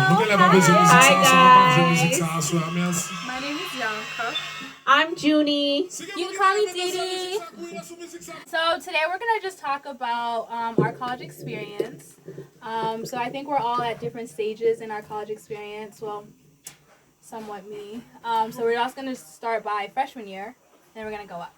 Hi guys. My name is Yanka. I'm Junie. You can call me Didi. So today we're gonna just talk about our college experience. So I think we're all at different stages in our college experience. Well, somewhat me. So we're just gonna start by freshman year, then we're gonna go up.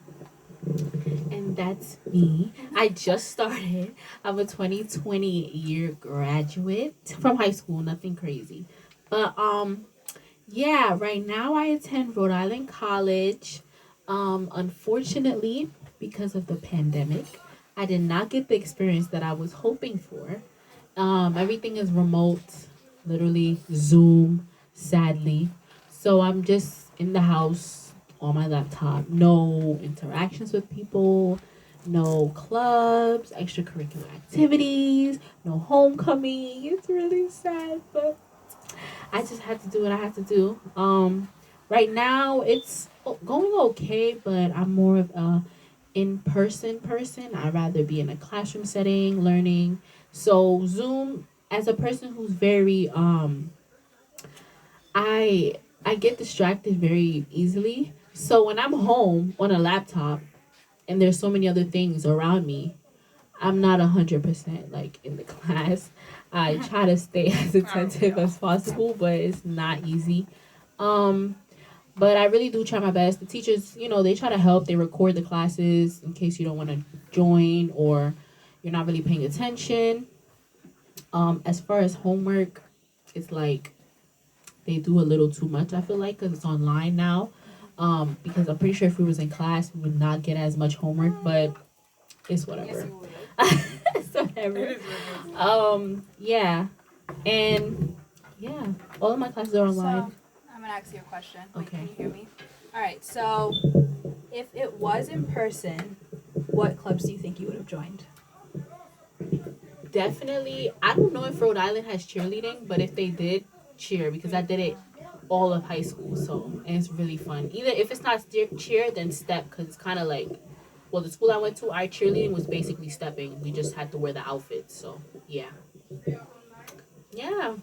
And that's me. I just started. I'm a 2020 year graduate from high school, nothing crazy. But yeah, right now I attend Rhode Island College. Unfortunately, because of the pandemic, I did not get the experience that I was hoping for. Everything is remote, literally Zoom, sadly. So I'm just in the house on my laptop. No interactions with people, no clubs, extracurricular activities, no homecoming. It's really sad, but I just had to do what I had to do. Right now it's going okay, but I'm more of a in-person person. I'd rather be in a classroom setting, learning. So Zoom, as a person who's very I I get distracted very easily. So when I'm home on a laptop and there's so many other things around me, I'm not 100% like in the class. I try to stay as attentive as possible, but it's not easy. Um, but I really do try my best. The teachers, they try to help. They record the classes in case you don't want to join or you're not really paying attention. As far as homework, it's like they do a little too much. I feel like because it's online now. Because I'm pretty sure if we was in class, we would not get as much homework. But it's whatever. It's whatever. Yeah, and yeah, all of my classes are online. So I'm gonna ask you a question. Wait, Okay. can you hear me? All right. So if it was in person, what clubs do you think you would have joined? Definitely. I don't know if Rhode Island has cheerleading, but if they did, cheer because I did it all of high school. So and it's really fun. Either if it's not cheer, then step because it's kind of like, well, the school I went to, our cheerleading was basically stepping. We just had to wear the outfits. So yeah, yeah.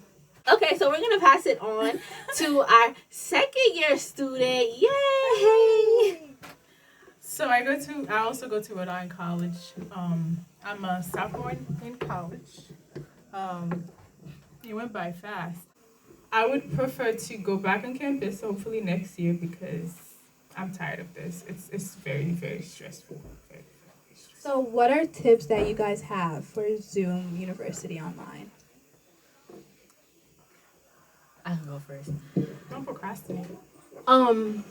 Okay, so we're gonna pass it on to our second year student. Yay! So I also go to Rhode Island College. I'm a sophomore in college. Um, it went by fast. I would prefer to go back on campus hopefully next year because I'm tired of this. It's very, very stressful. Very, very stressful. So what are tips that you guys have for Zoom University online? I can go first. Don't procrastinate. Um,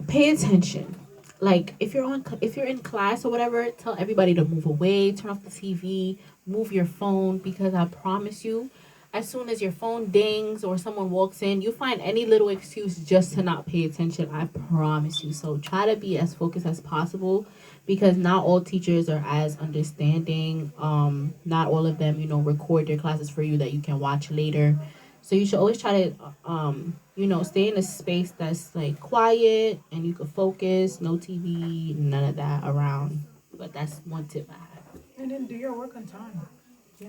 Pay attention. Like if you're in class or whatever, tell everybody to move away, turn off the TV, move your phone because I promise you, as soon as your phone dings or someone walks in, you find any little excuse just to not pay attention. I promise you. So try to be as focused as possible because not all teachers are as understanding. Not all of them, record their classes for you that you can watch later. So you should always try to stay in a space that's like quiet and you can focus, no TV, none of that around. But that's one tip I have. And then do your work on time.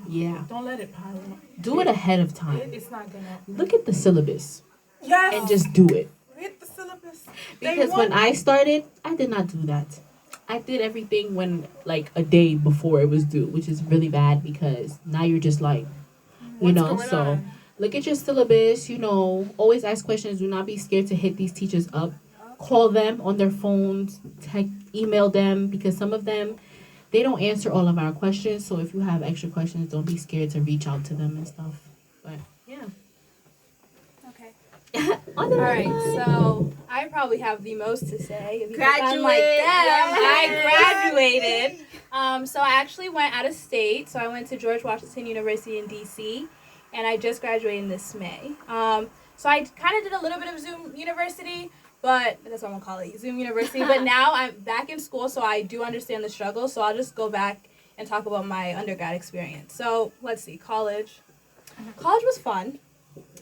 Yeah. Don't let it pile up. Do it ahead of time. It's not gonna. Look at the syllabus Yes. and just do it. Read the syllabus. Because when I started, I did not do that. I did everything when like a day before it was due, which is really bad because now you're just like, so look at your syllabus, always ask questions. Do not be scared to hit these teachers up. Call them on their phones, email them because some of them, they don't answer all of our questions. So if you have extra questions, don't be scared to reach out to them and stuff. But yeah. Okay. All Alright, so I probably have the most to say. Because I'm Graduate. like them. Yay. I graduated. So I actually went out of state. So I went to George Washington University in DC. And I just graduated this May. So I kind of did a little bit of Zoom University. But that's what I'm going to call it, Zoom University. But now I'm back in school, so I do understand the struggle. So I'll just go back and talk about my undergrad experience. So let's see, college. College was fun.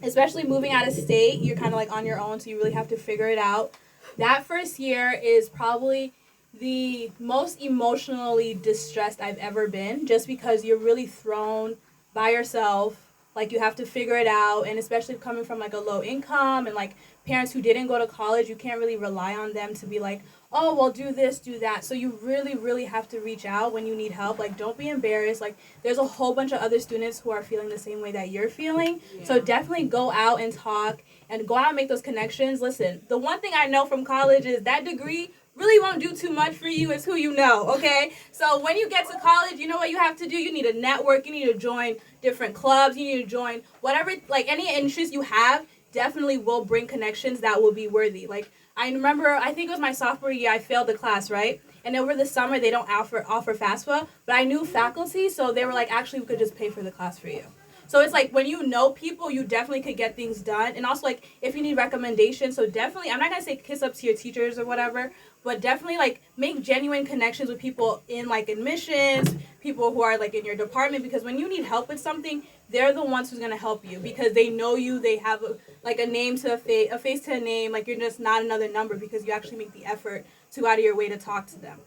Especially moving out of state, you're kind of like on your own, so you really have to figure it out. That first year is probably the most emotionally distressed I've ever been, just because you're really thrown by yourself Like, you have to figure it out, and especially coming from, like, a low income and, like, parents who didn't go to college, you can't really rely on them to be like, oh, well, do this, do that. So you really, really have to reach out when you need help. Like, don't be embarrassed. Like, there's a whole bunch of other students who are feeling the same way that you're feeling. Yeah. So definitely go out and talk and go out and make those connections. Listen, the one thing I know from college is that degree really won't do too much for you. It's who you know, okay? So when you get to college, you know what you have to do? You need to network. You need to join different clubs. You need to join whatever, like, any interest you have definitely will bring connections that will be worthy. Like, I remember, I think it was my sophomore year, I failed the class, right? And over the summer, they don't offer FAFSA, but I knew faculty, so they were like, actually, we could just pay for the class for you. So it's like, when you know people, you definitely could get things done. And also, like, if you need recommendations, so definitely, I'm not going to say kiss up to your teachers or whatever, but definitely, like, make genuine connections with people in, like, admissions, people who are, like, in your department, because when you need help with something, they're the ones who's going to help you, because they know you, they have, a name to a face to a name, like, you're just not another number, because you actually make the effort to go out of your way to talk to them.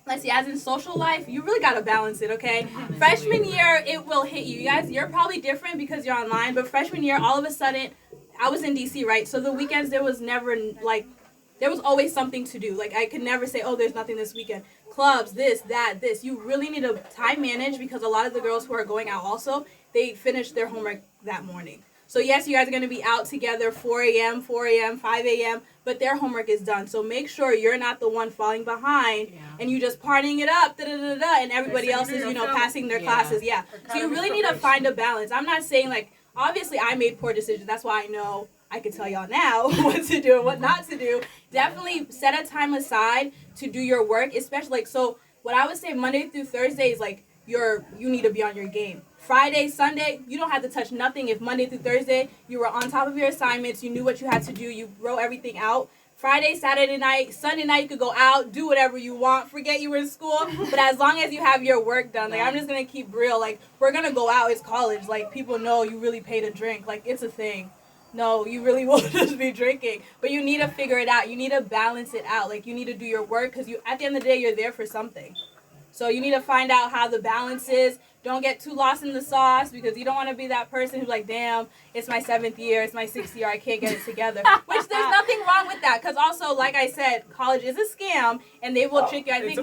Let's see, as in social life, you really got to balance it, okay? Freshman year, it will hit you. You guys, you're probably different because you're online, but freshman year, all of a sudden, I was in DC, right? So the weekends, there was never, like, there was always something to do. Like, I could never say, oh, there's nothing this weekend. Clubs, this, that, this. You really need to time manage, because a lot of the girls who are going out also, they finish their homework that morning. So yes, you guys are going to be out together 4 a.m., 5 a.m., but their homework is done. So make sure you're not the one falling behind and you just partying it up, and everybody else is, passing their classes. Yeah. So you really need to find a balance. I'm not saying, like, obviously I made poor decisions. That's why I know I can tell y'all now what to do and what not to do. Definitely set a time aside to do your work, especially, like, so what I would say Monday through Thursday is, like, you need to be on your game. Friday, Sunday, you don't have to touch nothing. If Monday through Thursday, you were on top of your assignments, you knew what you had to do, you wrote everything out. Friday, Saturday night, Sunday night, you could go out, do whatever you want, forget you were in school. But as long as you have your work done, like, I'm just going to keep real. Like, we're going to go out. It's college. Like, people know you really pay to drink. Like, it's a thing. No, you really won't just be drinking. But you need to figure it out. You need to balance it out. Like, you need to do your work, because at the end of the day, you're there for something. So you need to find out how the balance is. Don't get too lost in the sauce, because you don't want to be that person who's like, damn, it's my 7th year, it's my 6th year, I can't get it together. Which there's nothing wrong with that, because also, like I said, college is a scam, and they will trick you. I think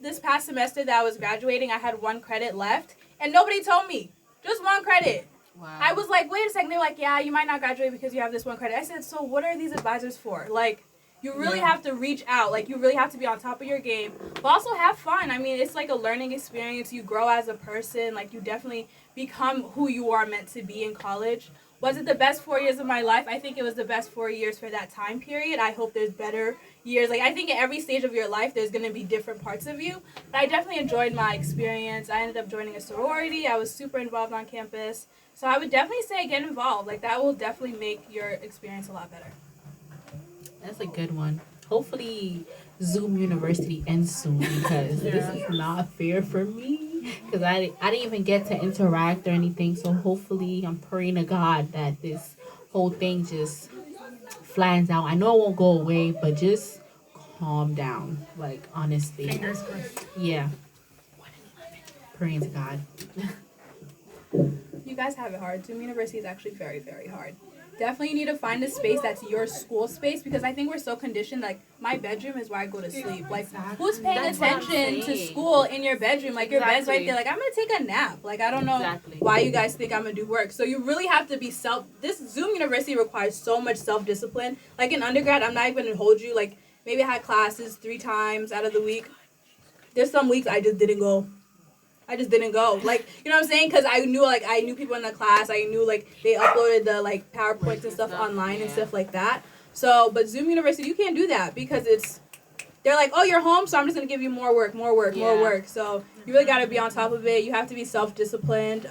this past semester that I was graduating, I had 1 credit left, and nobody told me. Just 1 credit. Wow. I was like, wait a second. They were like, yeah, you might not graduate because you have this 1 credit. I said, so what are these advisors for? Like, you really have to reach out. Like, you really have to be on top of your game. But also have fun. I mean, it's like a learning experience. You grow as a person. Like, you definitely become who you are meant to be in college. Was it the best 4 years of my life? I think it was the best 4 years for that time period. I hope there's better years. Like, I think at every stage of your life, there's going to be different parts of you. But I definitely enjoyed my experience. I ended up joining a sorority. I was super involved on campus. So I would definitely say get involved. Like, that will definitely make your experience a lot better. That's a good one. Hopefully Zoom University ends soon, because this is not fair for me, because I didn't even get to interact or anything. So hopefully, I'm praying to God that this whole thing just flattens out. I know it won't go away, but just calm down. Like, honestly. Fingers crossed. Yeah. Praying to God. You guys have it hard. Zoom University is actually very, very hard. Definitely you need to find a space that's your school space, because I think we're so conditioned. Like, my bedroom is where I go to sleep. Like, who's paying attention to school in your bedroom? Like, your bed's right there. Like, I'm going to take a nap. Like, I don't know why you guys think I'm going to do work. So you really have to be this Zoom University requires so much self-discipline. Like, in undergrad, I'm not even going to hold you. Like, maybe I had classes 3 times out of the week. There's some weeks I just didn't go. Like, you know what I'm saying? Because I knew people in the class. I knew, like, they uploaded the, like, PowerPoints and stuff online and stuff like that. So, but Zoom University, you can't do that, because they're like, oh, you're home, so I'm just going to give you more work. So you really got to be on top of it. You have to be self-disciplined.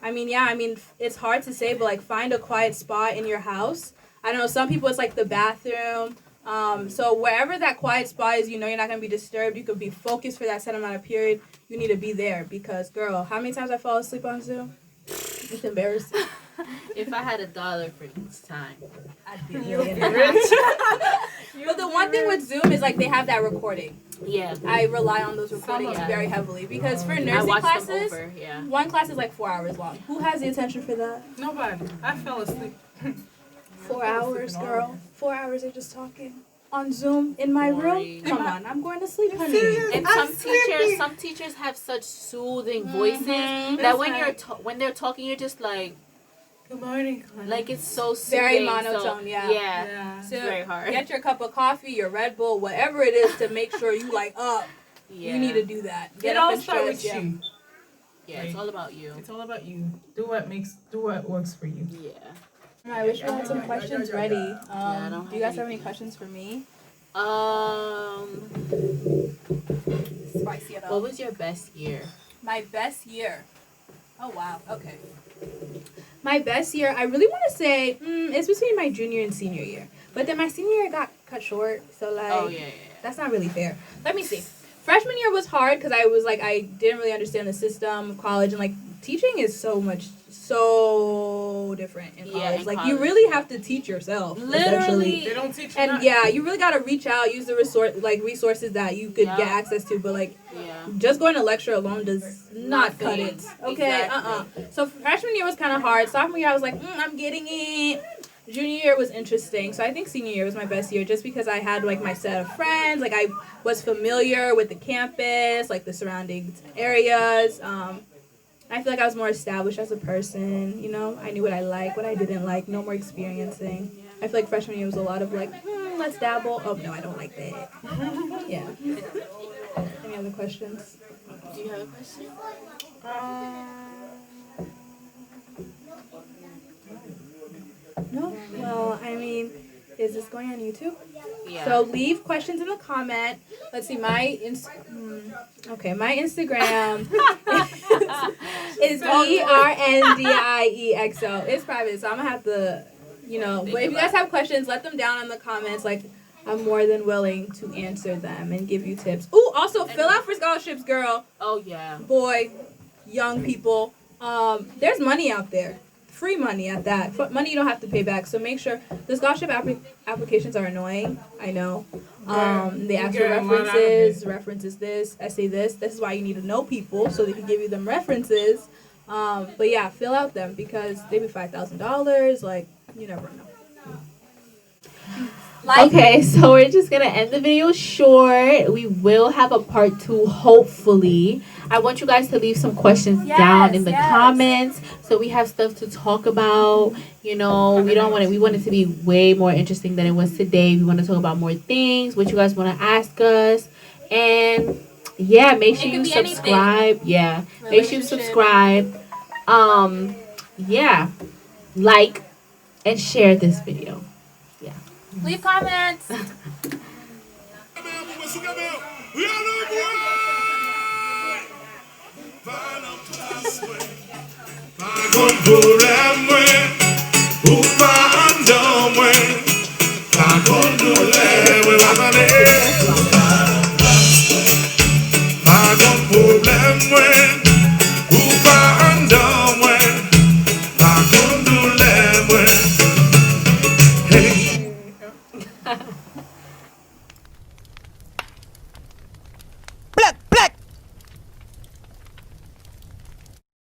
It's hard to say, but, like, find a quiet spot in your house. I don't know, some people it's, like, the bathroom. So wherever that quiet spot is, you're not going to be disturbed. You could be focused for that set amount of period. You need to be there, because, girl, how many times I fall asleep on Zoom? It's embarrassing. If I had $1 for each time, I'd be really rich. But the one thing with Zoom is, like, they have that recording. Yeah. I rely on those recordings of them. very heavily because for I nursing watched classes, them over. Yeah. one class is like 4 hours long. Who has the attention for that? Nobody. I fell asleep. 4 I fell asleep hours, in all girl. of them. 4 hours of just talking on Zoom in my room. Boring. Come on, I'm going to sleep, honey. serious? And I'm some teachers have such soothing voices Mhm. that when they're talking, you're just Good morning, Clara. like it's so soothing. Very monotone, so, yeah. Yeah. It's So very hard. get your cup of coffee, your Red Bull, whatever it is to make sure you like up. Yeah. You need to do that. It Get up all and start stretch. with Yeah. you. Yeah, it's all about you. It's all about you. Do what works for you. Yeah. I wish we had some questions ready. I don't Do you guys have have any questions for me? Spicy it What up. was your best year? My best year. Oh wow. Okay. My best year, I really want to say it's between my junior and senior year, but then my senior year got cut short, so like Oh yeah. that's not really fair. Let me see. Freshman year was hard because I was like I didn't really understand the system of college, and like teaching is so different in college. Yeah, in like college. you really have to teach yourself. Essentially. They don't teach you And nothing. yeah, you really gotta reach out, use the resources that you could Yeah. get access to. But like, Yeah. just going to lecture alone does not cut Nothing. it. Okay, Exactly. So freshman year was kind of hard. Sophomore year, I was like, I'm getting it. Junior year was interesting. So I think senior year was my best year, just because I had like my set of friends. Like I was familiar with the campus, like the surrounding areas. I feel like I was more established as a person. You know, I knew what I liked, what I didn't like. No more experiencing. I feel like freshman year was a lot of like, let's dabble. Oh no, I don't like that. Yeah. Any other questions? Do you have a question? No. Well, I mean, is this going on YouTube? Yeah. So leave questions in the comment. Let's see, my my Instagram is ERNDIEXO. It's private, so I'm gonna have to, But if you guys have questions, let them down in the comments. Like, I'm more than willing to answer them and give you tips. Ooh, also fill out for scholarships, girl, Oh yeah. boy, young people. There's money out there. Free money at that. Money you don't have to pay back. So make sure the scholarship applications are annoying. I know. They ask for references this, essay this. This is why you need to know people so they can give you them references. But yeah, fill out them because they be $5,000. Like, you never know. Okay, so we're just gonna end the video short. We will have a part 2, hopefully. I want you guys to leave some questions down in the comments so we have stuff to talk about. We want it to be way more interesting than it was today. We want to talk about more things, what you guys want to ask us. And yeah, make sure you subscribe. Yeah. Make sure you subscribe. Yeah. Like and share this video. Leave comments. Problem